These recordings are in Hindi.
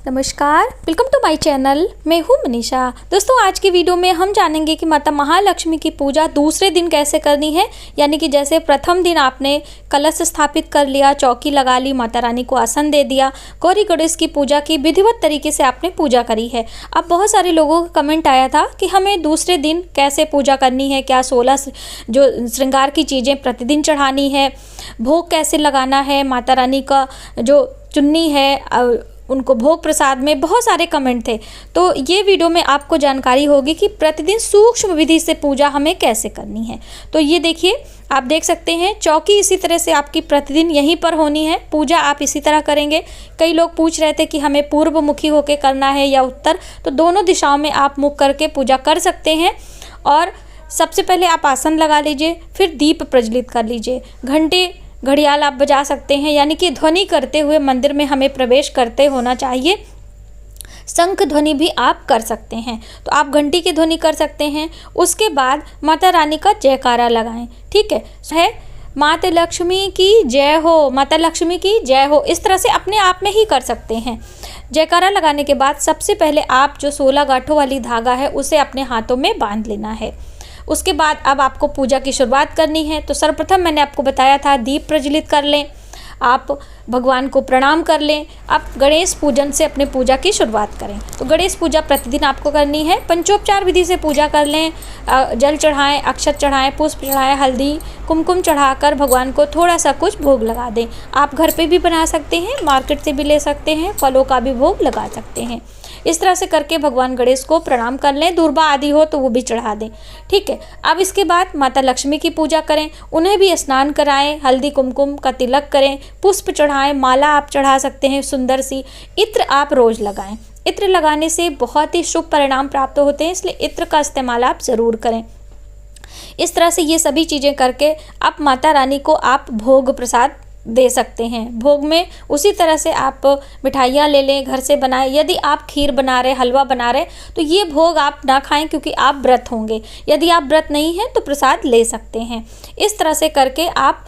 नमस्कार, वेलकम टू माय चैनल। मैं हूँ मनीषा। दोस्तों, आज की वीडियो में हम जानेंगे कि माता महालक्ष्मी की पूजा दूसरे दिन कैसे करनी है। यानी कि जैसे प्रथम दिन आपने कलश स्थापित कर लिया, चौकी लगा ली, माता रानी को आसन दे दिया, गौरी गणेश की पूजा की विधिवत तरीके से आपने पूजा करी है। अब बहुत सारे लोगों का कमेंट आया था कि हमें दूसरे दिन कैसे पूजा करनी है, क्या 16 जो श्रृंगार की चीज़ें प्रतिदिन चढ़ानी है, भोग कैसे लगाना है, माता रानी का जो चुन्नी है उनको भोग प्रसाद में, बहुत सारे कमेंट थे। तो ये वीडियो में आपको जानकारी होगी कि प्रतिदिन सूक्ष्म विधि से पूजा हमें कैसे करनी है। तो ये देखिए, आप देख सकते हैं चौकी इसी तरह से आपकी प्रतिदिन यहीं पर होनी है। पूजा आप इसी तरह करेंगे। कई लोग पूछ रहे थे कि हमें पूर्व मुखी होकर करना है या उत्तर, तो दोनों दिशाओं में आप मुख करके पूजा कर सकते हैं। और सबसे पहले आप आसन लगा लीजिए, फिर दीप प्रज्वलित कर लीजिए, घंटे घड़ियाल आप बजा सकते हैं, यानी कि ध्वनि करते हुए मंदिर में हमें प्रवेश करते होना चाहिए। शंख ध्वनि भी आप कर सकते हैं, तो आप घंटी की ध्वनि कर सकते हैं। उसके बाद माता रानी का जयकारा लगाएं। ठीक है, माता लक्ष्मी की जय हो, माता लक्ष्मी की जय हो, इस तरह से अपने आप में ही कर सकते हैं। जयकारा लगाने के बाद सबसे पहले आप जो 16 गांठों वाली धागा है उसे अपने हाथों में बांध लेना है। उसके बाद अब आपको पूजा की शुरुआत करनी है। तो सर्वप्रथम मैंने आपको बताया था दीप प्रज्वलित कर लें, आप भगवान को प्रणाम कर लें। आप गणेश पूजन से अपने पूजा की शुरुआत करें। तो गणेश पूजा प्रतिदिन आपको करनी है। पंचोपचार विधि से पूजा कर लें, जल चढ़ाएं, अक्षत चढ़ाएं, पुष्प चढ़ाएं, हल्दी कुमकुम चढ़ाकर भगवान को थोड़ा सा कुछ भोग लगा दें। आप घर पे भी बना सकते हैं, मार्केट से भी ले सकते हैं, फलों का भी भोग लगा सकते हैं। इस तरह से करके भगवान गणेश को प्रणाम कर लें। दूर्बा आदि हो तो वो भी चढ़ा दें। ठीक है, अब इसके बाद माता लक्ष्मी की पूजा करें, उन्हें भी स्नान कराएं, हल्दी कुमकुम का तिलक करें, पुष्प चढ़ाएं, माला आप चढ़ा सकते हैं सुंदर सी, इत्र आप रोज़ लगाएं। इत्र लगाने से बहुत ही शुभ परिणाम प्राप्त होते हैं, इसलिए इत्र का इस्तेमाल आप ज़रूर करें। इस तरह से ये सभी चीज़ें करके आप माता रानी को आप भोग प्रसाद दे सकते हैं। भोग में उसी तरह से आप मिठाइयाँ ले लें, घर से बनाएं। यदि आप खीर बना रहे, हलवा बना रहे, तो ये भोग आप ना खाएं क्योंकि आप व्रत होंगे। यदि आप व्रत नहीं हैं तो प्रसाद ले सकते हैं। इस तरह से करके आप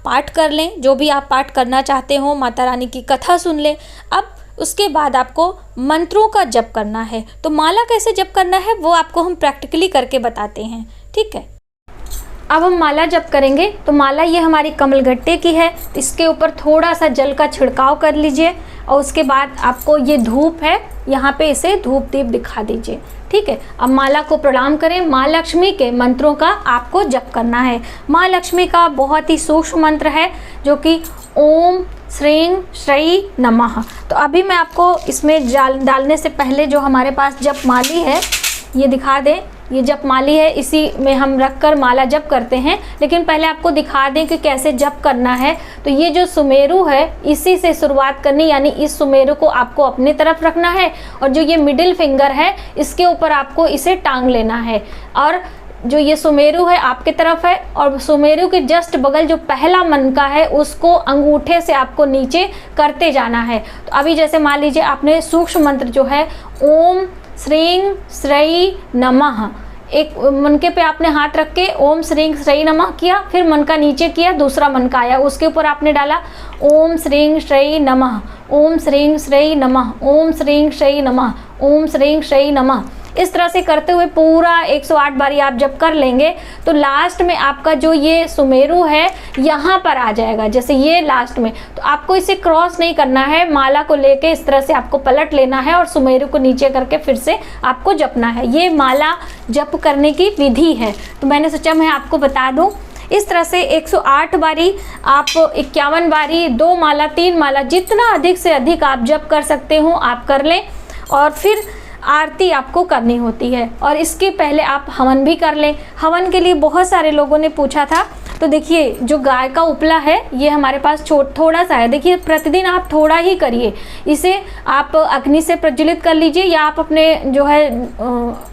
पाठ कर लें, जो भी आप पाठ करना चाहते हो, माता रानी की कथा सुन लें। अब उसके बाद आपको मंत्रों का जप करना है। तो माला कैसे जप करना है वो आपको हम प्रैक्टिकली करके बताते हैं। ठीक है, अब हम माला जप करेंगे। तो माला ये हमारी कमलगट्टे की है, इसके ऊपर थोड़ा सा जल का छिड़काव कर लीजिए और उसके बाद आपको ये धूप है, यहाँ पे इसे धूप दीप दिखा दीजिए। ठीक है, अब माला को प्रणाम करें। माँ लक्ष्मी के मंत्रों का आपको जप करना है। माँ लक्ष्मी का बहुत ही सूक्ष्म मंत्र है जो कि ओम श्रीं श्री नमः। तो अभी मैं आपको इसमें डालने से पहले जो हमारे पास जप माली है ये दिखा दें। ये जप माली है, इसी में हम रखकर माला जप करते हैं। लेकिन पहले आपको दिखा दें कि कैसे जप करना है। तो ये जो सुमेरु है इसी से शुरुआत करनी, यानी इस सुमेरु को आपको अपनी तरफ रखना है और जो ये मिडिल फिंगर है इसके ऊपर आपको इसे टांग लेना है। और जो ये सुमेरु है आपके तरफ है और सुमेरु के जस्ट बगल जो पहला मनका है उसको अंगूठे से आपको नीचे करते जाना है। तो अभी जैसे मान लीजिए आपने सूक्ष्म मंत्र जो है ओम श्रीं श्री नमः, एक मनके पे आपने हाथ रख के ओम श्रीं श्री नमः किया, फिर मनका नीचे किया, दूसरा मनका आया, उसके ऊपर आपने डाला ओम श्रीं श्री नमः, ओम श्रीं श्री नमः, ओम श्रीं श्री नमः, ओम श्रीं श्री नमः। इस तरह से करते हुए पूरा 108 बारी आप जब कर लेंगे तो लास्ट में आपका जो ये सुमेरु है यहाँ पर आ जाएगा, जैसे ये लास्ट में। तो आपको इसे क्रॉस नहीं करना है, माला को लेके इस तरह से आपको पलट लेना है और सुमेरु को नीचे करके फिर से आपको जपना है। ये माला जप करने की विधि है, तो मैंने सोचा मैं आपको बता दूँ। इस तरह से 108 बारी आप 51 बारी, 2 माला, 3 माला, जितना अधिक से अधिक आप जप कर सकते हो आप कर लें। और फिर आरती आपको करनी होती है और इसके पहले आप हवन भी कर लें। हवन के लिए बहुत सारे लोगों ने पूछा था। तो देखिए, जो गाय का उपला है ये हमारे पास थोड़ा सा है। देखिए, प्रतिदिन आप थोड़ा ही करिए। इसे आप अग्नि से प्रज्वलित कर लीजिए या आप अपने जो है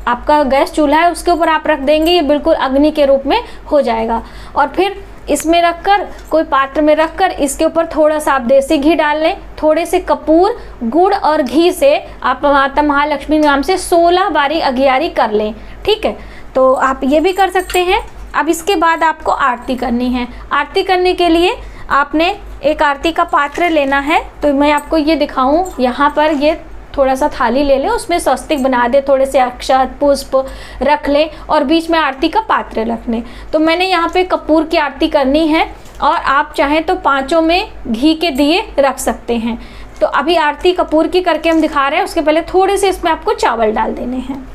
आपका गैस चूल्हा है उसके ऊपर आप रख देंगे, ये बिल्कुल अग्नि के रूप में हो जाएगा। और फिर इसमें रखकर, कोई पात्र में रखकर इसके ऊपर थोड़ा सा आप देसी घी डाल लें। थोड़े से कपूर, गुड़ और घी से आप माता महालक्ष्मी नाम से 16 बारी अघियारी कर लें। ठीक है, तो आप ये भी कर सकते हैं। अब इसके बाद आपको आरती करनी है। आरती करने के लिए आपने एक आरती का पात्र लेना है। तो मैं आपको ये दिखाऊं, यहाँ पर ये थोड़ा सा थाली ले लें, उसमें स्वस्तिक बना दें, थोड़े से अक्षत पुष्प रख लें और बीच में आरती का पात्र रख लें। तो मैंने यहाँ पे कपूर की आरती करनी है और आप चाहें तो 5 में घी के दिए रख सकते हैं। तो अभी आरती कपूर की करके हम दिखा रहे हैं, उसके पहले थोड़े से इसमें आपको चावल डाल देने हैं।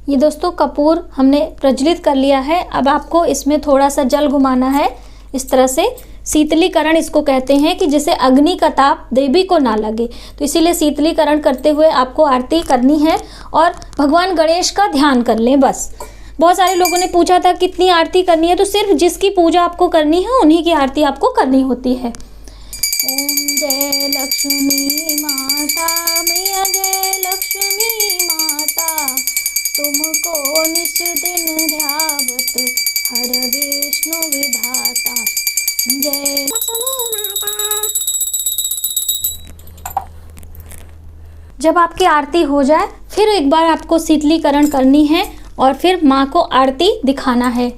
ये दोस्तों कपूर हमने प्रज्वलित कर लिया है। अब आपको इसमें थोड़ा सा जल घुमाना है इस तरह से। शीतलीकरण इसको कहते हैं कि जिससे अग्नि का ताप देवी को ना लगे, तो इसीलिए शीतलीकरण करते हुए आपको आरती करनी है और भगवान गणेश का ध्यान कर लें बस। बहुत सारे लोगों ने पूछा था कितनी आरती करनी है, तो सिर्फ जिसकी पूजा आपको करनी है उन्हीं की आरती आपको करनी होती है। ओम जय लक्ष्मी माता, मैया जय लक्ष्मी माता, तुमको निश दिन ध्यावत हर विष्णु विधाता, जय लक्ष्मी माता। जब आपकी आरती हो जाए फिर एक बार आपको शीतलीकरण करनी है और फिर माँ को आरती दिखाना है।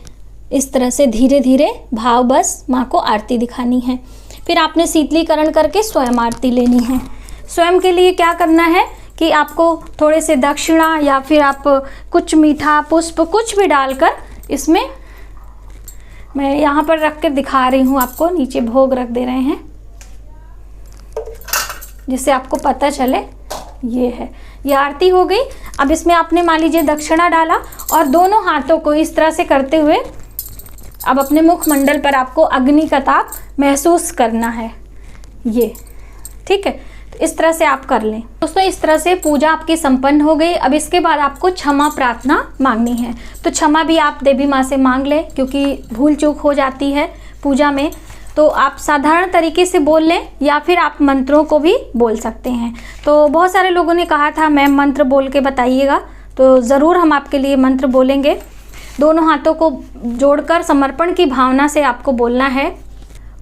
इस तरह से धीरे धीरे भाव बस माँ को आरती दिखानी है। फिर आपने शीतलीकरण करके स्वयं आरती लेनी है। स्वयं के लिए क्या करना है कि आपको थोड़े से दक्षिणा या फिर आप कुछ मीठा पुष्प कुछ भी डालकर, इसमें मैं यहाँ पर रख कर दिखा रही हूँ आपको, नीचे भोग रख दे रहे हैं जिससे आपको पता चले। ये है, ये आरती हो गई। अब इसमें आपने मान लीजिए दक्षिणा डाला और दोनों हाथों को इस तरह से करते हुए अब अपने मुखमंडल पर आपको अग्नि का ताप महसूस करना है। ये ठीक है, तो इस तरह से आप कर लें। दोस्तों इस तरह से पूजा आपकी संपन्न हो गई। अब इसके बाद आपको क्षमा प्रार्थना मांगनी है। तो क्षमा भी आप देवी माँ से मांग लें, क्योंकि भूल चूक हो जाती है पूजा में। तो आप साधारण तरीके से बोल लें या फिर आप मंत्रों को भी बोल सकते हैं। तो बहुत सारे लोगों ने कहा था मैम मंत्र बोल के बताइएगा, तो ज़रूर हम आपके लिए मंत्र बोलेंगे। दोनों हाथों को जोड़कर समर्पण की भावना से आपको बोलना है।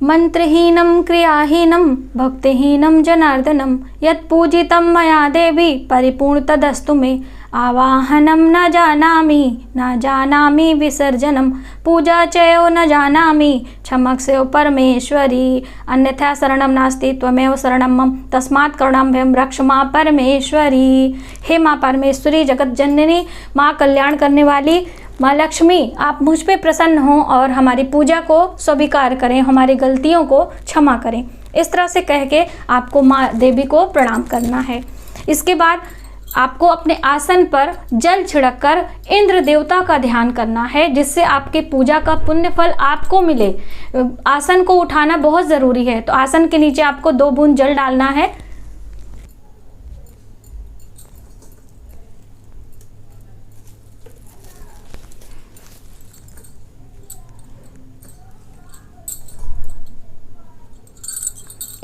मंत्रहीनम क्रियाहीनम भक्तिहीनम जनार्दनम यत् पूजितम मया देवी परिपूर्ण तदस्तु मे, आवाहनम न जानामि विसर्जनम, पूजा चयो न जानामि क्षमस्व परमेश्वरी, अन्यथा शरणम नास्ति त्वमेव शरणम मम, तस्मात् करुणाम्भयं रक्ष माँ परमेश्वरी। हे माँ परमेश्वरी, जगत जननी, माँ कल्याण करने वाली माँ लक्ष्मी, आप मुझ पे प्रसन्न हों और हमारी पूजा को स्वीकार करें, हमारी गलतियों को क्षमा करें। इस तरह से कह के आपको माँ देवी को प्रणाम करना है। इसके बाद आपको अपने आसन पर जल छिड़ककर इंद्र देवता का ध्यान करना है, जिससे आपके पूजा का पुण्य फल आपको मिले। आसन को उठाना बहुत ज़रूरी है, तो आसन के नीचे आपको 2 बूंद जल डालना है।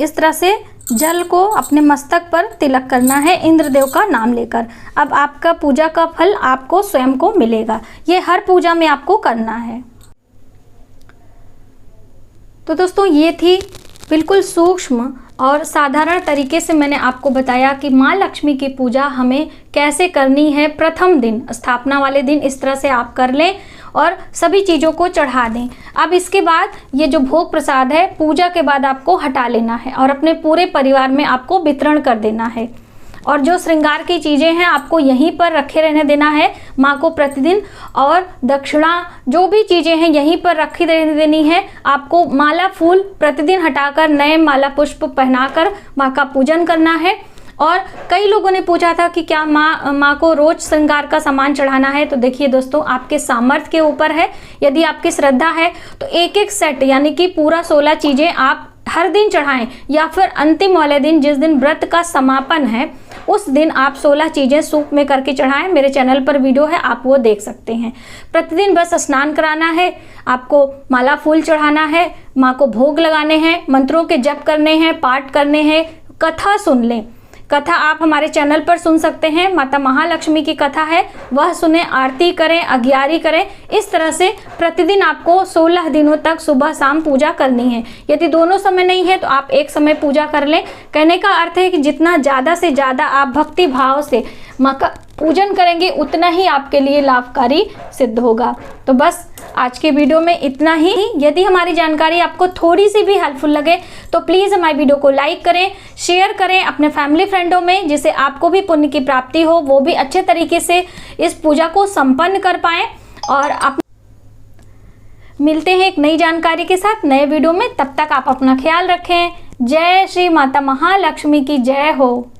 इस तरह से जल को अपने मस्तक पर तिलक करना है इंद्रदेव का नाम लेकर। अब आपका पूजा का फल आपको स्वयं को मिलेगा। ये हर पूजा में आपको करना है। तो दोस्तों ये थी बिल्कुल सूक्ष्म और साधारण तरीके से मैंने आपको बताया कि माँ लक्ष्मी की पूजा हमें कैसे करनी है। प्रथम दिन स्थापना वाले दिन इस तरह से आप कर लें और सभी चीज़ों को चढ़ा दें। अब इसके बाद ये जो भोग प्रसाद है पूजा के बाद आपको हटा लेना है और अपने पूरे परिवार में आपको वितरण कर देना है। और जो श्रृंगार की चीज़ें हैं आपको यहीं पर रखे रहने देना है माँ को प्रतिदिन, और दक्षिणा जो भी चीज़ें हैं यहीं पर रखी रहने देनी है। आपको माला फूल प्रतिदिन हटाकर नए माला पुष्प पहनाकर माँ का पूजन करना है। और कई लोगों ने पूछा था कि क्या माँ को रोज श्रृंगार का सामान चढ़ाना है। तो देखिए दोस्तों, आपके सामर्थ्य के ऊपर है। यदि आपकी श्रद्धा है तो एक एक सेट यानी कि पूरा 16 चीज़ें आप हर दिन चढ़ाएं, या फिर अंतिम वाले दिन जिस दिन व्रत का समापन है उस दिन आप 16 चीज़ें सूप में करके चढ़ाएं। मेरे चैनल पर वीडियो है, आप वो देख सकते हैं। प्रतिदिन बस स्नान कराना है, आपको माला फूल चढ़ाना है, माँ को भोग लगाने हैं, मंत्रों के जप करने हैं, पाठ करने हैं, कथा सुन लें। कथा आप हमारे चैनल पर सुन सकते हैं। माता महालक्ष्मी की कथा है, वह सुने, आरती करें, अग्यारी करें। इस तरह से प्रतिदिन आपको 16 दिनों तक सुबह शाम पूजा करनी है। यदि दोनों समय नहीं है तो आप एक समय पूजा कर लें। कहने का अर्थ है कि जितना ज़्यादा से ज़्यादा आप भक्ति भाव से माँ का पूजन करेंगे उतना ही आपके लिए लाभकारी सिद्ध होगा। तो बस आज के वीडियो में इतना ही। यदि हमारी जानकारी आपको थोड़ी सी भी हेल्पफुल लगे तो प्लीज़ हमारी वीडियो को लाइक करें, शेयर करें अपने फैमिली फ्रेंडों में, जिससे आपको भी पुण्य की प्राप्ति हो, वो भी अच्छे तरीके से इस पूजा को संपन्न कर पाएँ। और आप मिलते हैं एक नई जानकारी के साथ नए वीडियो में। तब तक आप अपना ख्याल रखें। जय श्री माता महालक्ष्मी की जय हो।